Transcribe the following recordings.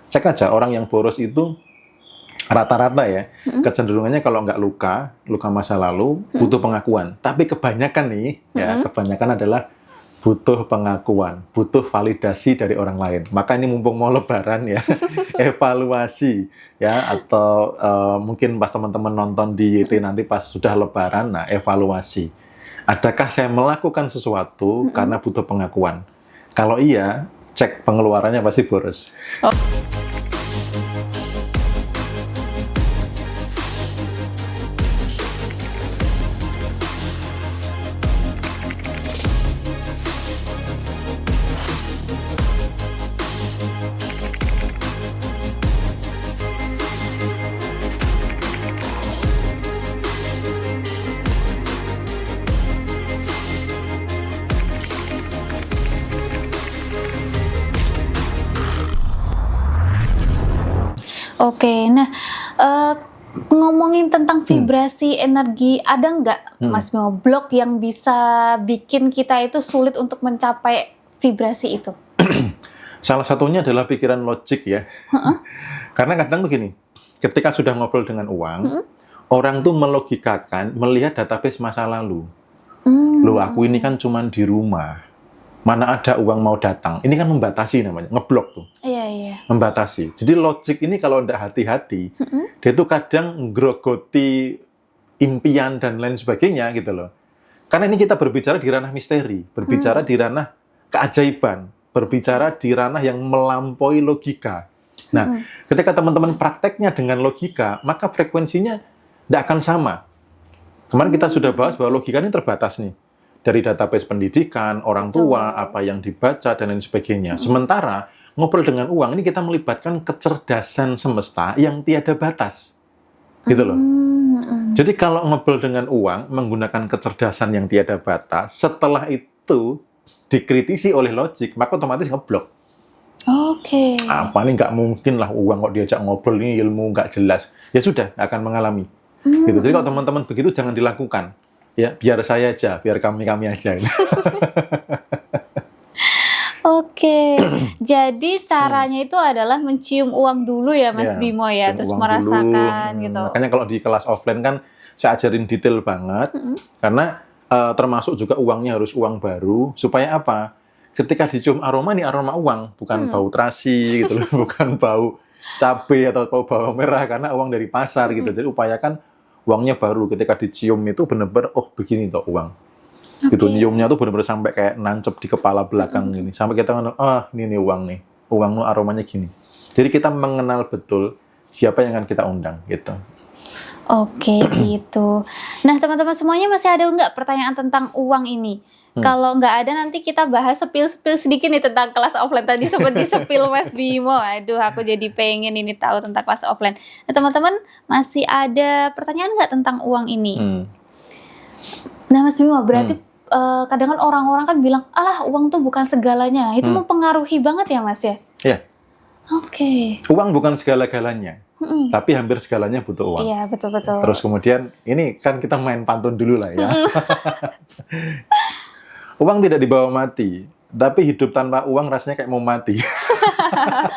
Cek aja orang yang boros itu rata-rata ya, kecenderungannya kalau nggak luka masa lalu, butuh pengakuan. Tapi kebanyakan nih, ya kebanyakan adalah butuh pengakuan, butuh validasi dari orang lain. Maka ini mumpung mau lebaran ya, evaluasi ya, atau mungkin pas teman-teman nonton di YT nanti pas sudah lebaran, nah evaluasi. Adakah saya melakukan sesuatu karena butuh pengakuan? Kalau iya, cek pengeluarannya pasti boros. Oke, nah ngomongin tentang vibrasi energi, ada nggak Mas Bimo blok yang bisa bikin kita itu sulit untuk mencapai vibrasi itu? Salah satunya adalah pikiran logik ya. Karena kadang begini, ketika sudah ngobrol dengan uang, orang tuh melogikakan, melihat database masa lalu. Loh, aku ini kan cuman di rumah. Mana ada uang mau datang. Ini kan membatasi namanya, ngeblok tuh. Iya. Membatasi. Jadi logik ini kalau tidak hati-hati, dia tuh kadang ngerogoti impian dan lain sebagainya gitu loh. Karena ini kita berbicara di ranah misteri, berbicara di ranah keajaiban, berbicara di ranah yang melampaui logika. Nah, ketika teman-teman prakteknya dengan logika, maka frekuensinya tidak akan sama. Kemarin kita sudah bahas bahwa logika ini terbatas nih. Dari database pendidikan, orang tua, apa yang dibaca, dan lain sebagainya. Sementara, ngobrol dengan uang, ini kita melibatkan kecerdasan semesta yang tiada batas. Gitu loh. Jadi kalau ngobrol dengan uang, menggunakan kecerdasan yang tiada batas, setelah itu dikritisi oleh logik, maka otomatis ngeblok. Oke. Apa nih, nggak mungkin lah uang kok diajak ngobrol, ini ilmu nggak jelas. Ya sudah, akan mengalami. Gitu. Jadi kalau teman-teman begitu, jangan dilakukan. Ya, biar saya aja, biar kami aja. Oke, jadi caranya itu adalah mencium uang dulu ya Mas Bimo ya, terus merasakan gitu. Makanya kalau di kelas offline kan saya ajarin detail banget, karena termasuk juga uangnya harus uang baru, supaya apa? Ketika dicium aroma, ini aroma uang, bukan bau terasi gitu, bukan bau cabai atau bau merah, karena uang dari pasar gitu. Jadi upayakan uangnya baru, ketika dicium itu benar-benar, oh begini toh uang. Gitu, nyiumnya tuh benar-benar sampai kayak nancep di kepala belakang gini. Sampai kita ngomong, ini nih uang nih. Uang tuh aromanya gini. Jadi kita mengenal betul siapa yang akan kita undang gitu. Oke, gitu. Nah, teman-teman semuanya masih ada nggak pertanyaan tentang uang ini? Kalau nggak ada, nanti kita bahas sepil-sepil sedikit nih tentang kelas offline. Tadi seperti sepil Mas Bimo. Aduh, aku jadi pengen ini tahu tentang kelas offline. Nah, teman-teman masih ada pertanyaan nggak tentang uang ini? Nah, Mas Bimo, berarti kadang kan orang-orang kan bilang, alah uang tuh bukan segalanya. Itu mempengaruhi banget ya, Mas ya? Iya. Oke. Uang bukan segala-galanya. Tapi hampir segalanya butuh uang. Iya, betul-betul. Terus kemudian, ini kan kita main pantun dulu lah ya. Uang tidak dibawa mati, tapi hidup tanpa uang rasanya kayak mau mati.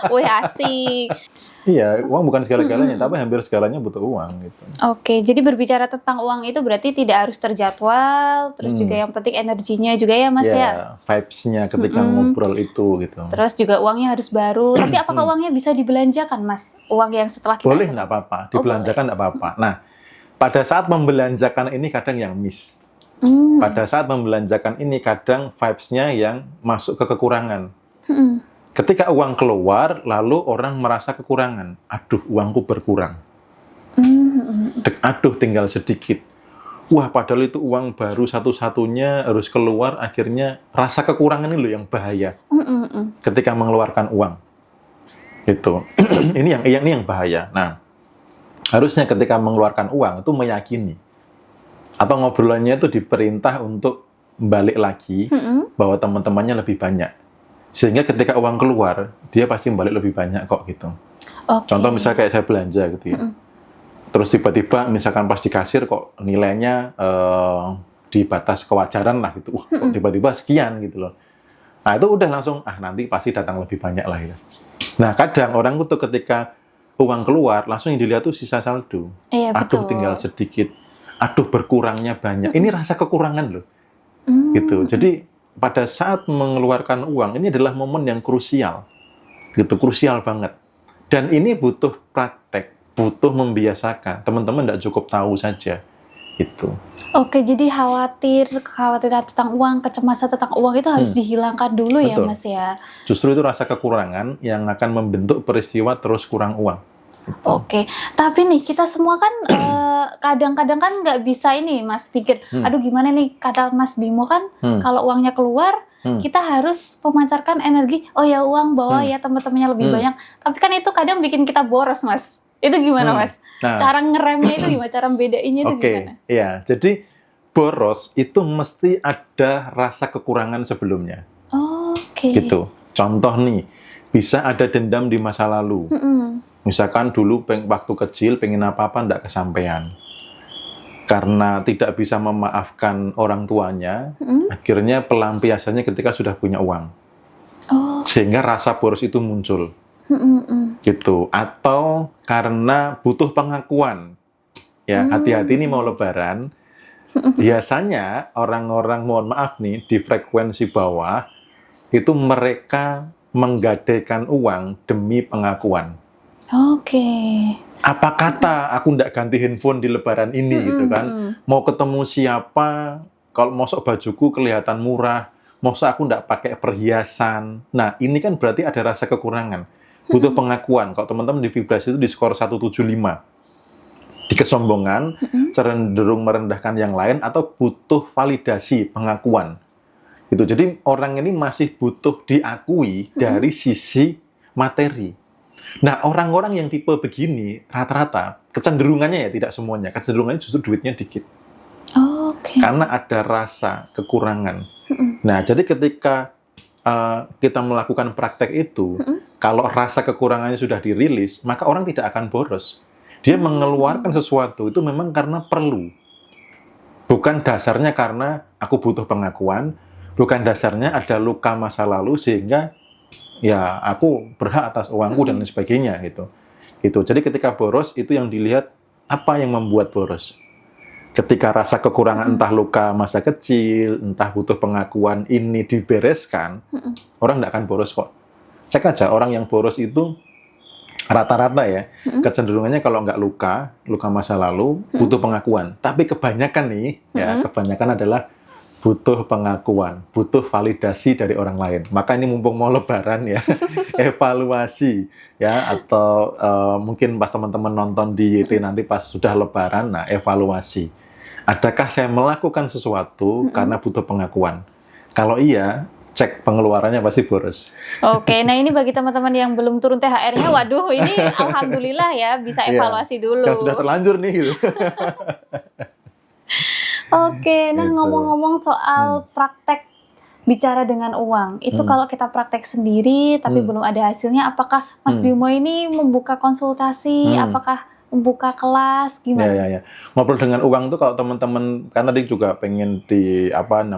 Wih, asik. Iya, uang bukan segala-galanya, tapi hampir segalanya butuh uang gitu. Oke, jadi berbicara tentang uang itu berarti tidak harus terjadwal, terus juga yang penting energinya juga ya Mas ya? Vibes-nya ketika ngobrol itu gitu. Terus juga uangnya harus baru, tapi apakah uangnya bisa dibelanjakan Mas? Uang yang setelah kita boleh, nggak apa-apa, dibelanjakan nggak apa-apa. Nah, pada saat membelanjakan ini kadang yang miss. Pada saat membelanjakan ini kadang vibes-nya yang masuk ke kekurangan. Ketika uang keluar, lalu orang merasa kekurangan. Aduh, uangku berkurang. Aduh, tinggal sedikit. Wah, padahal itu uang baru satu-satunya harus keluar, akhirnya rasa kekurangan ini loh yang bahaya. Ketika mengeluarkan uang. Gitu. ini yang bahaya. Nah, harusnya ketika mengeluarkan uang itu meyakini. Atau ngobrolannya itu diperintah untuk balik lagi bahwa teman-temannya lebih banyak. Sehingga ketika uang keluar, dia pasti balik lebih banyak kok gitu. Contoh misalnya kayak saya belanja gitu ya. Terus tiba-tiba misalkan pas di kasir kok nilainya di batas kewajaran lah gitu. Wah, kok tiba-tiba sekian gitu loh. Nah itu udah langsung, nanti pasti datang lebih banyak lah gitu. Nah, kadang orang tuh ketika uang keluar, langsung yang dilihat tuh sisa saldo. Iya, Aduh, betul. tinggal sedikit. Aduh, berkurangnya banyak. Ini rasa kekurangan loh. Gitu. Hmm. Jadi, pada saat mengeluarkan uang, ini adalah momen yang krusial. Gitu, krusial banget. Dan ini butuh praktek, butuh membiasakan. Teman-teman tidak cukup tahu saja. Itu. Oke, jadi kekhawatiran tentang uang, kecemasan tentang uang itu harus dihilangkan dulu ya, Betul. Mas ya. Justru itu rasa kekurangan yang akan membentuk peristiwa terus kurang uang. Oke, tapi nih kita semua kan kadang-kadang kan nggak bisa ini, Mas, pikir, aduh gimana nih, kata Mas Bimo kan, kalau uangnya keluar, kita harus memancarkan energi, oh ya uang bawa ya teman-temannya lebih banyak, tapi kan itu kadang bikin kita boros, Mas. Itu gimana, Mas? Nah. Cara ngeremnya itu gimana? Cara bedainnya itu gimana? Oke, iya. Jadi boros itu mesti ada rasa kekurangan sebelumnya. Oke. Gitu. Contoh nih, bisa ada dendam di masa lalu. Misalkan dulu waktu kecil pengen apa-apa nggak kesampaian. Karena tidak bisa memaafkan orang tuanya, akhirnya pelampiasannya ketika sudah punya uang. Oh. Sehingga rasa boros itu muncul. Gitu. Atau karena butuh pengakuan. Ya, hati-hati nih mau lebaran. Biasanya orang-orang, mohon maaf nih, di frekuensi bawah, itu mereka menggadaikan uang demi pengakuan. Oke. Apa kata aku ndak ganti handphone di lebaran ini gitu kan. Mau ketemu siapa, kalau mosok bajuku kelihatan murah, mosok aku ndak pakai perhiasan. Nah, ini kan berarti ada rasa kekurangan. Butuh pengakuan. Kalau teman-teman di vibrasi itu di skor 175. Di kesombongan, cenderung merendahkan yang lain, atau butuh validasi, pengakuan. Gitu. Jadi orang ini masih butuh diakui dari sisi materi. Nah, orang-orang yang tipe begini, rata-rata, kecenderungannya ya, tidak semuanya, kecenderungannya justru duitnya dikit. Oke. Karena ada rasa kekurangan. Nah, jadi ketika kita melakukan praktek itu, kalau rasa kekurangannya sudah dirilis, maka orang tidak akan boros. Dia mengeluarkan sesuatu itu memang karena perlu. Bukan dasarnya karena aku butuh pengakuan, bukan dasarnya ada luka masa lalu sehingga ya aku berhak atas uangku dan lain sebagainya gitu. Jadi ketika boros itu yang dilihat apa yang membuat boros. Ketika rasa kekurangan entah luka masa kecil, entah butuh pengakuan ini dibereskan, orang tidak akan boros kok. Cek aja orang yang boros itu rata-rata ya, kecenderungannya kalau nggak luka masa lalu, butuh pengakuan. Tapi kebanyakan nih, ya kebanyakan adalah butuh pengakuan, butuh validasi dari orang lain. Maka ini mumpung mau lebaran ya, evaluasi ya, atau mungkin pas teman-teman nonton di YT nanti pas sudah lebaran, nah evaluasi. Adakah saya melakukan sesuatu karena butuh pengakuan? Kalau iya, cek pengeluarannya pasti boros. Oke, nah ini bagi teman-teman yang belum turun THR-nya, waduh ini alhamdulillah ya bisa evaluasi dulu. Yang sudah terlanjur nih gitu. Oke, nah ngomong-ngomong soal praktek bicara dengan uang, itu kalau kita praktek sendiri tapi belum ada hasilnya, apakah Mas Bimo ini membuka konsultasi, apakah membuka kelas, gimana? Ya. Ngobrol dengan uang tuh kalau teman-teman, kan tadi juga pengen di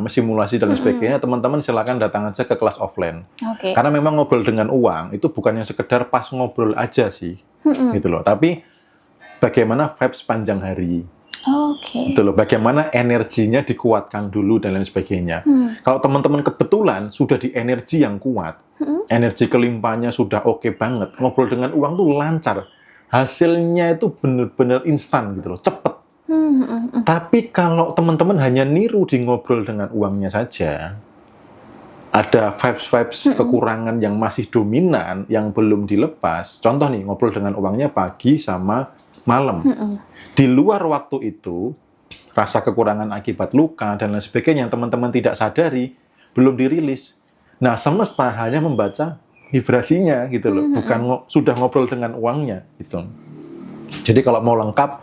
simulasi dan sebagainya, teman-teman silakan datang aja ke kelas offline. Oke. Karena memang ngobrol dengan uang itu bukannya sekedar pas ngobrol aja sih, gitu loh. Tapi bagaimana vibes sepanjang hari. Oke. Gitu loh, bagaimana energinya dikuatkan dulu dan lain sebagainya. Kalau teman-teman kebetulan sudah di energi yang kuat, energi kelimpahannya sudah oke banget, ngobrol dengan uang tuh lancar. Hasilnya itu benar-benar instan gitu loh, cepet. Tapi kalau teman-teman hanya niru di ngobrol dengan uangnya saja, ada vibes-vibes kekurangan yang masih dominan, yang belum dilepas. Contoh nih, ngobrol dengan uangnya pagi sama malam. Di luar waktu itu, rasa kekurangan akibat luka dan lain sebagainya yang teman-teman tidak sadari, belum dirilis. Nah, semesta hanya membaca vibrasinya gitu loh, bukan sudah ngobrol dengan uangnya gitu. Jadi kalau mau lengkap,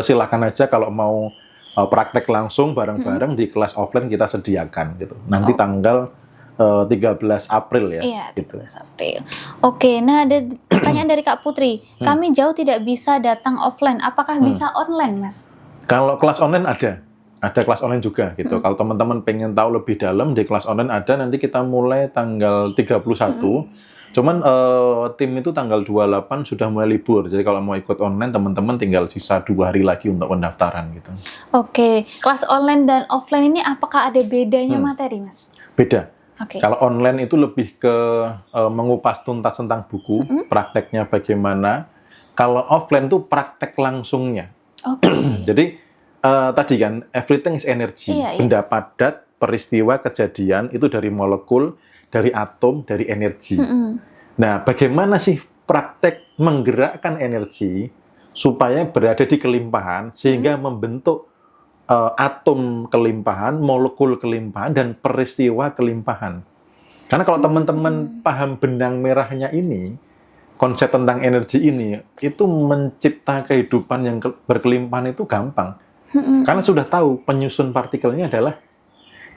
silakan aja kalau mau praktek langsung bareng-bareng di kelas offline kita sediakan gitu. Nanti tanggal 13 April ya. Iya, 13 gitu. April. Oke, nah ada pertanyaan dari Kak Putri. Kami jauh tidak bisa datang offline, apakah bisa online, Mas? Kalau kelas online ada kelas online juga gitu. Kalau teman-teman pengen tahu lebih dalam di kelas online ada, nanti kita mulai tanggal 31 Cuman tim itu tanggal 28 sudah mulai libur. Jadi kalau mau ikut online, teman-teman tinggal sisa 2 hari lagi untuk pendaftaran gitu. Oke, kelas online dan offline ini apakah ada bedanya materi, Mas? Beda. Oke. Kalau online itu lebih ke mengupas tuntas tentang buku, prakteknya bagaimana. Kalau offline itu praktek langsungnya. Oke. Jadi tadi kan, everything is energy. Iya, iya. Benda padat, peristiwa, kejadian itu dari molekul, dari atom, dari energi. Nah, bagaimana sih praktek menggerakkan energi supaya berada di kelimpahan sehingga membentuk atom kelimpahan, molekul kelimpahan, dan peristiwa kelimpahan. Karena kalau teman-teman paham benang merahnya ini, konsep tentang energi ini, itu mencipta kehidupan yang berkelimpahan itu gampang. Karena sudah tahu penyusun partikelnya adalah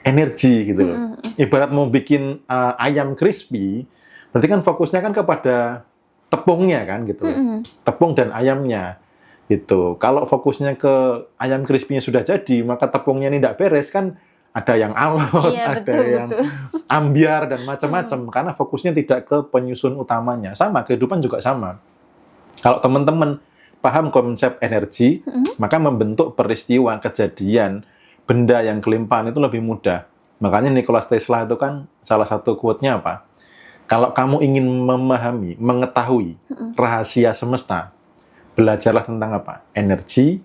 energi gitu loh. Ibarat mau bikin ayam crispy, berarti kan fokusnya kan kepada tepungnya kan gitu. Tepung dan ayamnya gitu. Kalau fokusnya ke ayam crispy-nya sudah jadi, maka tepungnya ini tidak beres kan, ada yang alot, Iya, ada yang ambiar dan macam-macam karena fokusnya tidak ke penyusun utamanya. Sama, kehidupan juga sama. Kalau teman-teman paham konsep energi, maka membentuk peristiwa, kejadian, benda yang kelimpahan itu lebih mudah. Makanya Nikola Tesla itu kan salah satu quote-nya apa? Kalau kamu ingin memahami, mengetahui rahasia semesta, belajarlah tentang apa? Energi,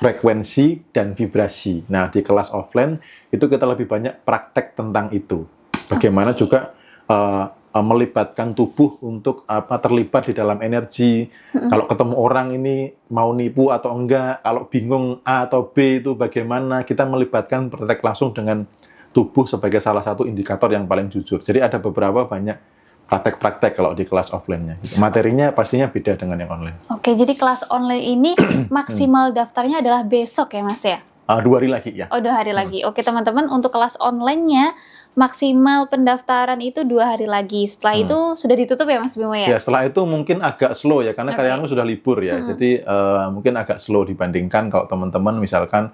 frekuensi, dan vibrasi. Nah, di kelas offline itu kita lebih banyak praktek tentang itu. Bagaimana juga melibatkan tubuh untuk terlibat di dalam energi. Kalau ketemu orang ini mau nipu atau enggak, kalau bingung A atau B itu bagaimana, kita melibatkan praktek langsung dengan tubuh sebagai salah satu indikator yang paling jujur. Jadi ada beberapa banyak praktek-praktek kalau di kelas offline-nya. Materinya pastinya beda dengan yang online. Oke, jadi kelas online ini maksimal daftarnya adalah besok ya, Mas ya? 2 hari lagi ya. Oh, 2 hari lagi. Oke, teman-teman, untuk kelas online-nya maksimal pendaftaran itu 2 hari lagi. Setelah itu sudah ditutup ya, Mas Bimo ya? Ya, setelah itu mungkin agak slow ya, karena karyawanku sudah libur ya. Jadi mungkin agak slow dibandingkan kalau teman-teman misalkan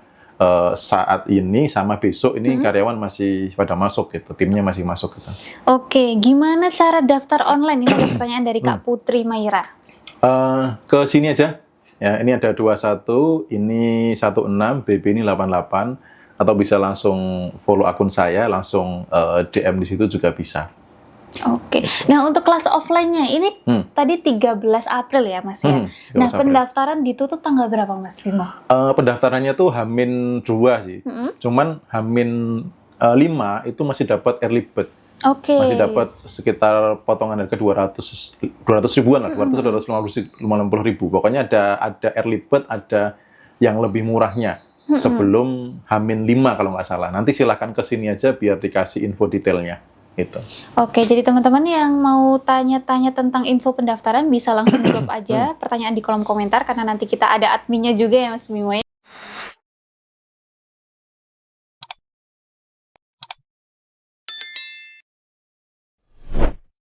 saat ini sama besok ini karyawan masih pada masuk gitu, timnya masih masuk gitu. Oke, gimana cara daftar online? Ini ada pertanyaan dari Kak Putri Maira. Ke sini aja. Ya, ini ada 21, ini 16, BB ini 88, atau bisa langsung follow akun saya, langsung DM di situ juga bisa. Oke. Nah, untuk kelas offline-nya ini tadi 13 April ya, Mas ya. Nah, pendaftaran ditutup tanggal berapa, Mas Bimo? Pendaftarannya tuh H-2 sih. Cuman H-5 itu masih dapat early bird. Oke. Masih dapat sekitar potongan harga 200 ribuan lah, 250 ribu. Pokoknya ada early bird, ada yang lebih murahnya sebelum H-5 kalau nggak salah. Nanti silahkan ke sini aja biar dikasih info detailnya. Gitu. Oke, jadi teman-teman yang mau tanya-tanya tentang info pendaftaran bisa langsung drop aja pertanyaan di kolom komentar karena nanti kita ada adminnya juga ya, Mas Bimo ya.